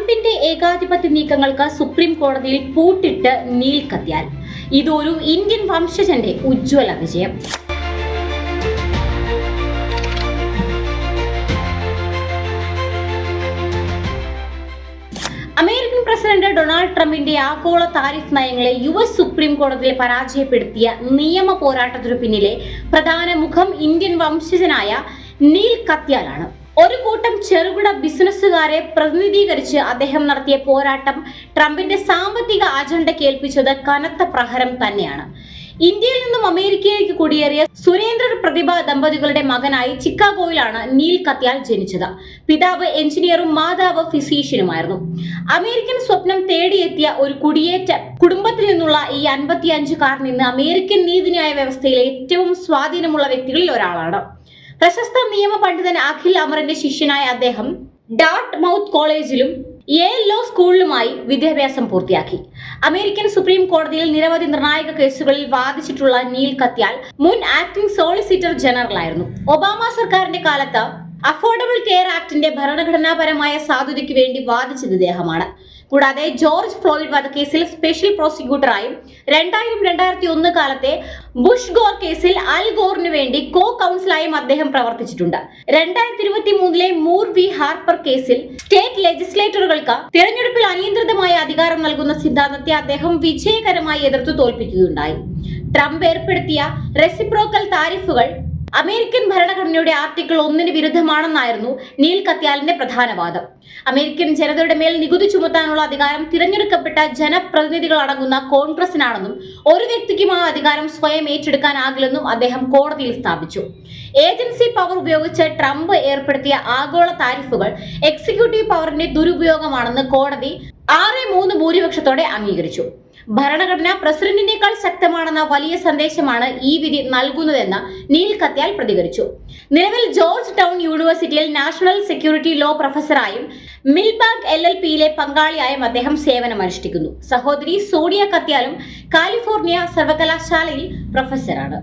ട്രംപിന്റെ ഏകാധിപത്യ നീക്കങ്ങൾക്ക് സുപ്രീം കോടതിയിൽ പൂട്ടിട്ട് നീൽ കത്യാൽ. ഇതൊരു ഇന്ത്യൻ വംശജന്റെ ഉജ്ജ്വല വിജയം. അമേരിക്കൻ പ്രസിഡന്റ് ഡൊണാൾഡ് ട്രംപിന്റെ ആഗോള താരിഫ് നയങ്ങളെ US സുപ്രീം കോടതിയിൽ പരാജയപ്പെടുത്തിയ നിയമ പോരാട്ടത്തിനു പിന്നിലെ പ്രധാന മുഖം ഇന്ത്യൻ വംശജനായ നീൽ കത്യാലാണ്. ഒരു കൂട്ടം ചെറുകിട ബിസിനസ്സുകാരെ പ്രതിനിധീകരിച്ച് അദ്ദേഹം നടത്തിയ പോരാട്ടം ട്രംപിന്റെ സാമ്പത്തിക അജണ്ട കേൾപ്പിച്ചത് കനത്ത പ്രഹരം തന്നെയാണ്. ഇന്ത്യയിൽ നിന്നും അമേരിക്കയിലേക്ക് കുടിയേറിയ സുരേന്ദ്ര പ്രതിഭ ദമ്പതികളുടെ മകനായി ചിക്കാഗോയിലാണ് നീൽ കത്യാൽ ജനിച്ചത്. പിതാവ് എഞ്ചിനീയറും മാതാവ് ഫിസീഷ്യനുമായിരുന്നു. അമേരിക്കൻ സ്വപ്നം തേടിയെത്തിയ ഒരു കുടിയേറ്റ കുടുംബത്തിൽ നിന്നുള്ള ഈ 55-കാരൻ ഇന്ന് അമേരിക്കൻ നീതിന്യായ വ്യവസ്ഥയിലെ ഏറ്റവും സ്വാധീനമുള്ള വ്യക്തികളിൽ ഒരാളാണ്. പ്രശസ്ത നിയമ പണ്ഡിതൻ അഖിൽ അമറിന്റെ ശിഷ്യനായ അദ്ദേഹം ഡാർട്ട്മൌത്ത് കോളേജിലും യേൽ ലോ സ്കൂളിലുമായി വിദ്യാഭ്യാസം പൂർത്തിയാക്കി. അമേരിക്കൻ സുപ്രീം കോടതിയിൽ നിരവധി നിർണായക കേസുകളിൽ വാദിച്ചിട്ടുള്ള നീൽ കത്യാൽ മുൻ ആക്ടിംഗ് സോളിസിറ്റർ ജനറൽ ആയിരുന്നു. ഒബാമ സർക്കാരിന്റെ കാലത്ത് അഫോർഡബിൾ കെയർ ആക്ടിന്റെ ഭരണഘടനാപരമായ സാധുതയ്ക്ക് വേണ്ടി വാദിച്ചത് ഇദ്ദേഹമാണ്. കൂടാതെ ജോർജ് ഫ്ലോയിഡ് വധക്കേസിൽ സ്പെഷ്യൽ പ്രോസിക്യൂട്ടറായും 2000-2001 കാലത്തെ ബുഷ് ഗോർ കേസിൽ അൽ ഗോറിനു വേണ്ടി കോ കൗൺസിലായും അദ്ദേഹം പ്രവർത്തിച്ചിട്ടുണ്ട്. 2023 മൂർ വി ഹാർപ്പർ കേസിൽ സ്റ്റേറ്റ് ലെജിസ്ലേറ്ററുകൾക്ക് തിരഞ്ഞെടുപ്പിൽ അനിയന്ത്രിതമായ അധികാരം നൽകുന്ന സിദ്ധാന്തത്തെ അദ്ദേഹം വിജയകരമായി എതിർത്തു തോൽപ്പിക്കുകയുണ്ടായി. ട്രംപ് ഏർപ്പെടുത്തിയ റെസിപ്രോക്കൽ താരിഫുകൾ അമേരിക്കൻ ഭരണഘടനയുടെ ആർട്ടിക്കിൾ 1 വിരുദ്ധമാണെന്നായിരുന്നു നീൽ കത്യാലിന്റെ പ്രധാന വാദം. അമേരിക്കൻ ജനതയുടെ മേൽ നികുതി ചുമത്താനുള്ള അധികാരം തിരഞ്ഞെടുക്കപ്പെട്ട ജനപ്രതിനിധികൾ അടങ്ങുന്ന കോൺഗ്രസിനാണെന്നും ഒരു വ്യക്തിക്കും ആ അധികാരം സ്വയം ഏറ്റെടുക്കാനാകില്ലെന്നും അദ്ദേഹം കോടതിയിൽ സ്ഥാപിച്ചു. ഏജൻസി പവർ ഉപയോഗിച്ച് ട്രംപ് ഏർപ്പെടുത്തിയ ആഗോള താരിഫുകൾ എക്സിക്യൂട്ടീവ് പവറിന്റെ ദുരുപയോഗമാണെന്ന് കോടതി 6-3 ഭൂരിപക്ഷത്തോടെ അംഗീകരിച്ചു. ഭരണഘടന പ്രസിഡന്റിനേക്കാൾ ശക്തമാണെന്ന വലിയ സന്ദേശമാണ് ഈ വിധി നൽകുന്നതെന്ന് നീൽ കത്യാൽ പ്രതികരിച്ചു. നിലവിൽ ജോർജ് ടൗൺ യൂണിവേഴ്സിറ്റിയിൽ നാഷണൽ സെക്യൂരിറ്റി ലോ പ്രൊഫസറായും മിൽബാഗ് LLPയിലെ പങ്കാളിയായും അദ്ദേഹം സേവനമനുഷ്ഠിക്കുന്നു. സഹോദരി സോണിയ കത്യാലും കാലിഫോർണിയ സർവകലാശാലയിൽ പ്രൊഫസറാണ്.